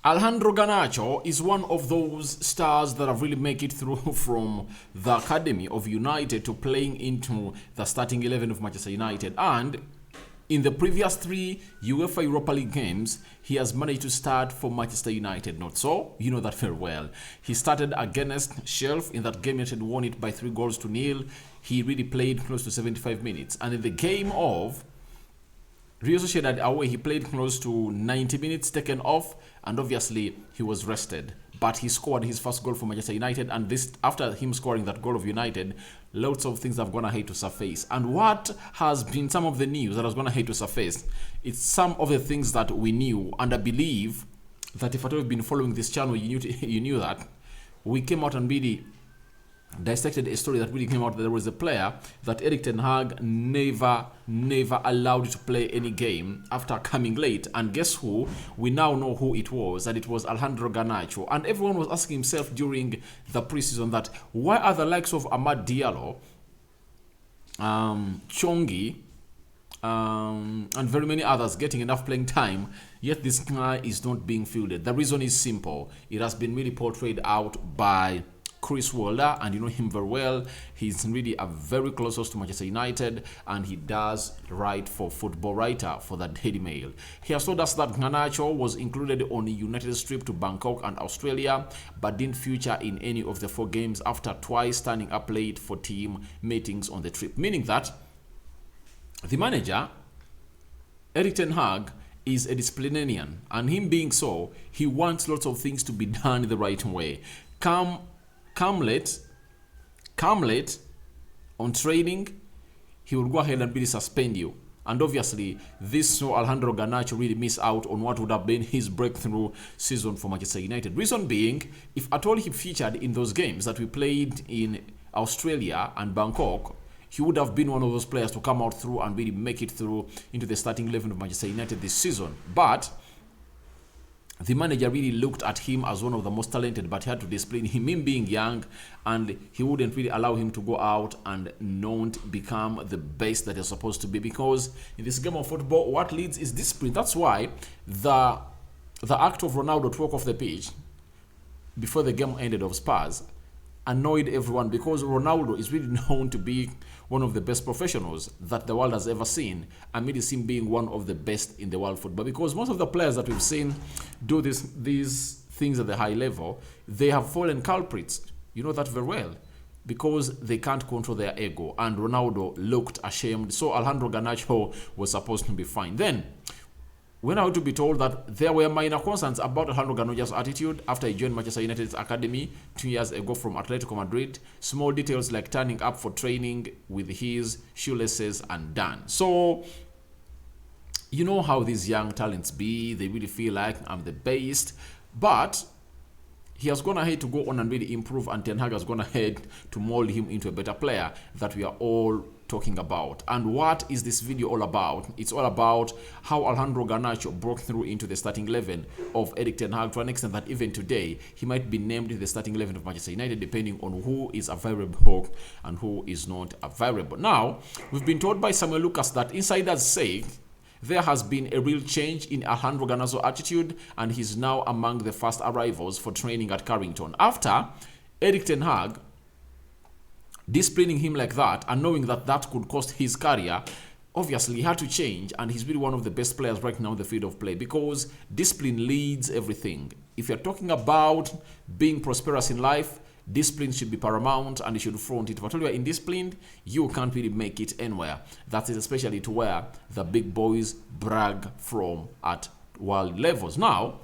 Alejandro Garnacho is one of those stars that have really make it through from the academy of United to playing into the starting 11 of Manchester United. And in the previous three UEFA Europa League games, he has managed to start for Manchester United. Not so? You know that very well. He started against Sheffield. In that game, United won it by 3-0. He really played close to 75 minutes. And in the game of Real Sociedad away, he played close to 90 minutes, taken off, and obviously he was rested. But he scored his first goal for Manchester United, and this after him scoring that goal of United, lots of things have gone ahead to surface. And what has been some of the news that has gone ahead to surface? It's some of the things that we knew, and I believe that if at all you've been following this channel, you knew that we came out and really dissected a story that really came out that there was a player that Erik ten Hag never allowed to play any game after coming late. And guess who? We now know who it was, and it was Alejandro Garnacho. And everyone was asking himself during the preseason that why are the likes of Amad Diallo, Chongi, and very many others getting enough playing time, yet this guy is not being fielded. The reason is simple. It has been really portrayed out by Chris Wilder, and you know him very well. He's really a very close host to Manchester United, and he does write for Football Writer for the Daily Mail. He has told us that Garnacho was included on a United's trip to Bangkok and Australia, but didn't feature in any of the 4 games after twice turning up late for team meetings on the trip. Meaning that the manager, Erik ten Hag, is a disciplinarian, and him being so, he wants lots of things to be done the right way. Come late on training, he will go ahead and really suspend you. And obviously, this saw Alejandro Garnacho really miss out on what would have been his breakthrough season for Manchester United. Reason being, if at all he featured in those games that we played in Australia and Bangkok, he would have been one of those players to come out through and really make it through into the starting 11 of Manchester United this season. But the manager really looked at him as one of the most talented, but he had to discipline him, being young, and he wouldn't really allow him to go out and not become the best that he's supposed to be, because in this game of football, what leads is discipline. That's why the act of Ronaldo to walk off the pitch before the game ended of Spurs annoyed everyone, because Ronaldo is really known to be one of the best professionals that the world has ever seen, and made him being one of the best in the world football. Because most of the players that we've seen do these things at the high level, they have fallen culprits. You know that very well, because they can't control their ego, and Ronaldo looked ashamed. So Alejandro Garnacho was supposed to be fine. Then we're now to be told that there were minor concerns about Alejandro Garnacho's attitude after he joined Manchester United's academy 2 years ago from Atletico Madrid. Small details like turning up for training with his shoelaces undone. So, you know how these young talents be. They really feel like I'm the best. But he has gone ahead to go on and really improve, and Ten Hag has gone ahead to mold him into a better player that we are all talking about. And what is this video all about? It's all about how Alejandro Garnacho broke through into the starting 11 of Erik ten Hag, to an extent that even today he might be named in the starting 11 of Manchester United, depending on who is available and who is not available. Now, we've been told by Samuel Lucas that insiders say there has been a real change in Alejandro Garnacho's attitude, and he's now among the first arrivals for training at Carrington. After Erik ten Hag disciplining him like that, and knowing that that could cost his career, obviously he had to change, and he's really one of the best players right now in the field of play, because discipline leads everything. If you're talking about being prosperous in life, discipline should be paramount, and you should front it. If at all you are indisciplined, you can't really make it anywhere. That is especially to where the big boys brag from at world levels. Now,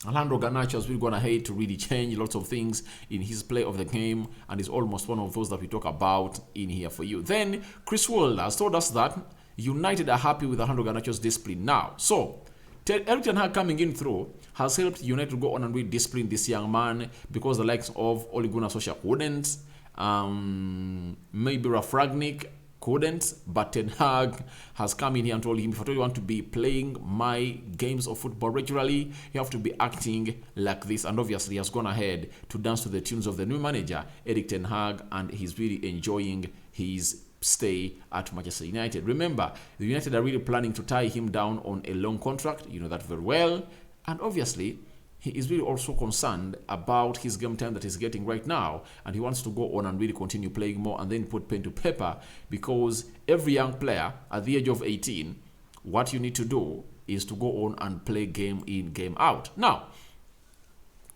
Alejandro Garnacho has really gone ahead to really change lots of things in his play of the game, and is almost one of those that we talk about in here for you. Then, Chris Wilder has told us that United are happy with Alejandro Garnacho's discipline now. So, Erik ten Hag coming in through has helped United to go on and really discipline this young man, because the likes of Ole Gunnar Solskjaer couldn't, maybe Ralf Rangnick couldn't, but Ten Hag has come in here and told him, if at all you want to be playing my games of football regularly, you have to be acting like this. And obviously he has gone ahead to dance to the tunes of the new manager, Erik ten Hag, and he's really enjoying his stay at Manchester United. Remember, the United are really planning to tie him down on a long contract. You know that very well. And obviously, he is really also concerned about his game time that he's getting right now, and he wants to go on and really continue playing more and then put pen to paper, because every young player at the age of 18, what you need to do is to go on and play game in, game out. Now,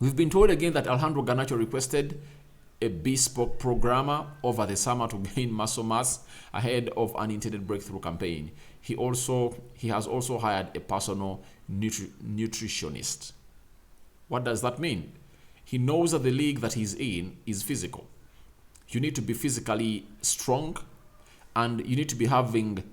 we've been told again that Alejandro Garnacho requested a bespoke programmer over the summer to gain muscle mass ahead of an intended breakthrough campaign. He has also hired a personal nutritionist. What does that mean? He knows that the league that he's in is physical. You need to be physically strong, and you need to be having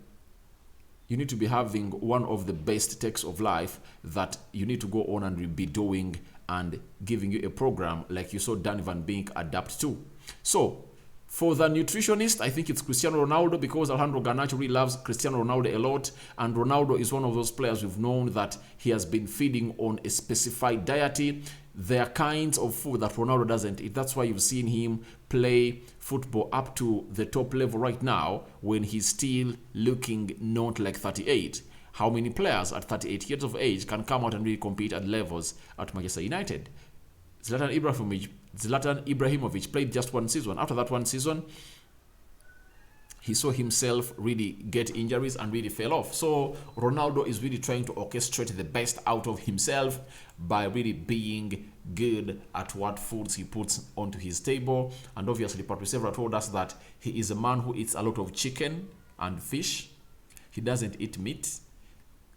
one of the best takes of life that you need to go on and be doing, and giving you a program like you saw Danny Van Beek adapt to. So, for the nutritionist, I think it's Cristiano Ronaldo, because Alejandro Garnacho really loves Cristiano Ronaldo a lot, and Ronaldo is one of those players we've known that he has been feeding on a specified diet. There are kinds of food that Ronaldo doesn't eat. That's why you've seen him play football up to the top level right now when he's still looking not like 38. How many players at 38 years of age can come out and really compete at levels at Manchester United? Zlatan Ibrahimovic played just one season. After that one season, he saw himself really get injuries and really fell off. So Ronaldo is really trying to orchestrate the best out of himself by really being good at what foods he puts onto his table. And obviously, Patrice Evra told us that he is a man who eats a lot of chicken and fish. He doesn't eat meat,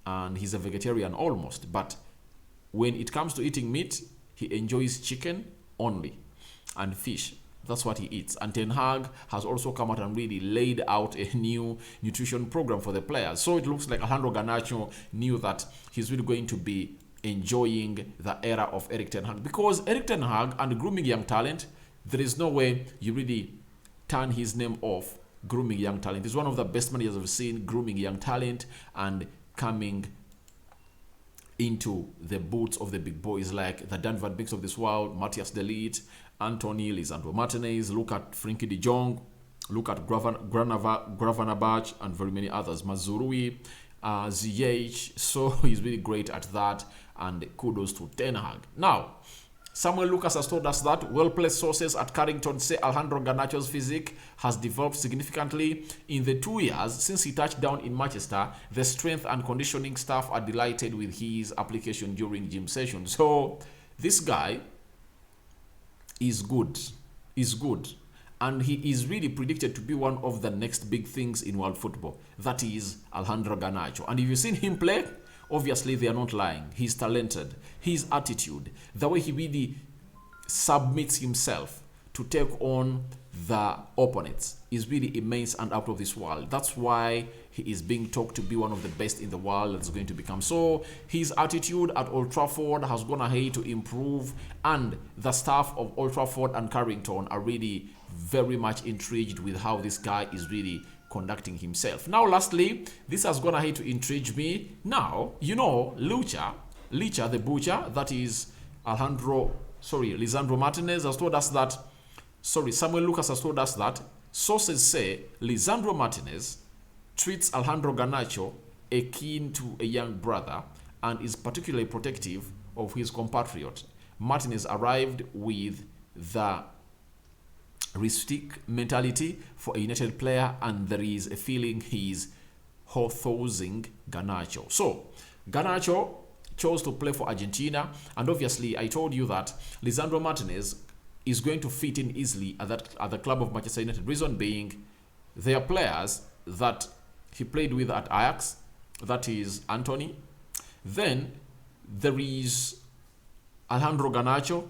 and he's a vegetarian almost. But when it comes to eating meat, he enjoys chicken only and fish. That's what he eats. And Ten Hag has also come out and really laid out a new nutrition program for the players. So it looks like Alejandro Garnacho knew that he's really going to be enjoying the era of Erik Ten Hag. Because Erik Ten Hag and grooming young talent, there is no way you really turn his name off grooming young talent. He's one of the best managers I've seen grooming young talent and coming into the boots of the big boys like the Dan Van Beeks of this world, Matthias de Ligt, Anthony, Lisandro Martinez. Look at Frenkie de Jong, look at Gravenberch, and very many others. Mazurui, Ziyech. So he's really great at that, and kudos to Ten Hag. Now, Samuel Lucas has told us that well-placed sources at Carrington say Alejandro Garnacho's physique has developed significantly in the 2 years since he touched down in Manchester. The strength and conditioning staff are delighted with his application during gym sessions. So this guy is good, and he is really predicted to be one of the next big things in world football. That is Alejandro Garnacho. And if you've seen him play, obviously they are not lying. He's talented. His attitude, the way he really submits himself to take on the opponents is really immense and out of this world. That's why he is being talked to be one of the best in the world that's going to become. So his attitude at Old Trafford has gone ahead to improve, and the staff of Old Trafford and Carrington are really very much intrigued with how this guy is really conducting himself. Now, lastly, this has gone ahead to intrigue me. Now, you know, Licha the butcher, that is Lisandro Martinez has told us that, Samuel Lucas has told us that sources say Lisandro Martinez treats Alejandro Garnacho akin to a young brother and is particularly protective of his compatriot. Martinez arrived with the ristic mentality for a United player, and there is a feeling he's hawthorning Garnacho. So, Garnacho chose to play for Argentina, and obviously I told you that Lisandro Martinez is going to fit in easily at the club of Manchester United. Reason being, they are players that he played with at Ajax, that is Anthony. Then there is Alejandro Garnacho.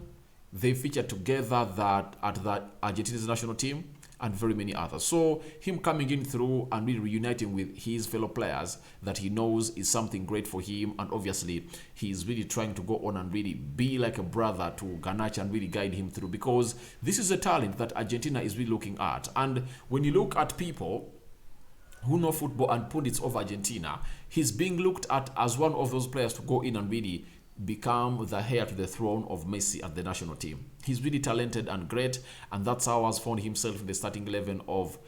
They featured together that at the Argentina's national team, and very many others. So him coming in through and really reuniting with his fellow players that he knows is something great for him, and obviously he's really trying to go on and really be like a brother to Garnacho and really guide him through, because this is a talent that Argentina is really looking at. And when you look at people who know football and pundits of Argentina, he's being looked at as one of those players to go in and really become the heir to the throne of Messi at the national team. He's really talented and great, and that's how he has found himself in the starting 11 of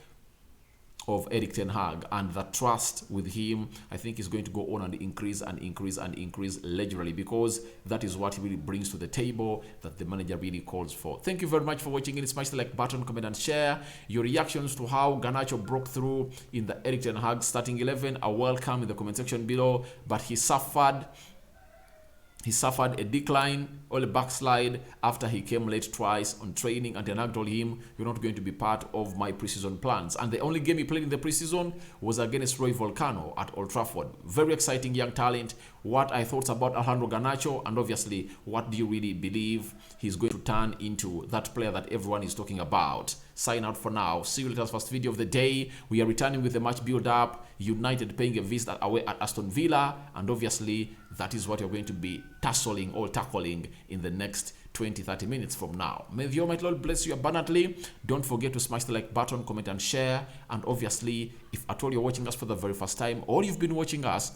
of Erik Ten Hag, and the trust with him, I think, is going to go on and increase and increase and increase regularly, because that is what he really brings to the table that the manager really calls for. Thank you very much for watching it. Smash the like button, comment and share. Your reactions to how Garnacho broke through in the Erik Ten Hag starting 11 are welcome in the comment section below. But he suffered a decline or a backslide after he came late twice on training, and Ten Hag told him, "You're not going to be part of my preseason plans." And the only game he played in the preseason was against Roy Volcano at Old Trafford. Very exciting young talent. What I thought about Alejandro Garnacho, and obviously, what do you really believe he's going to turn into, that player that everyone is talking about? Sign out for now. See you later. First video of the day. We are returning with a match build-up. United paying a visit away at Aston Villa, and obviously that is what you're going to be tackling in the next 20-30 minutes from now. May the Almighty Lord bless you abundantly. Don't forget to smash the like button, comment and share. And obviously, if at all you're watching us for the very first time, or you've been watching us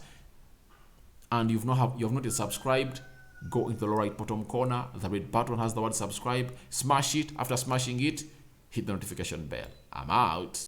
and you have not yet subscribed, go into the lower right bottom corner. The red button has the word subscribe. Smash it. After smashing it, hit the notification bell. I'm out.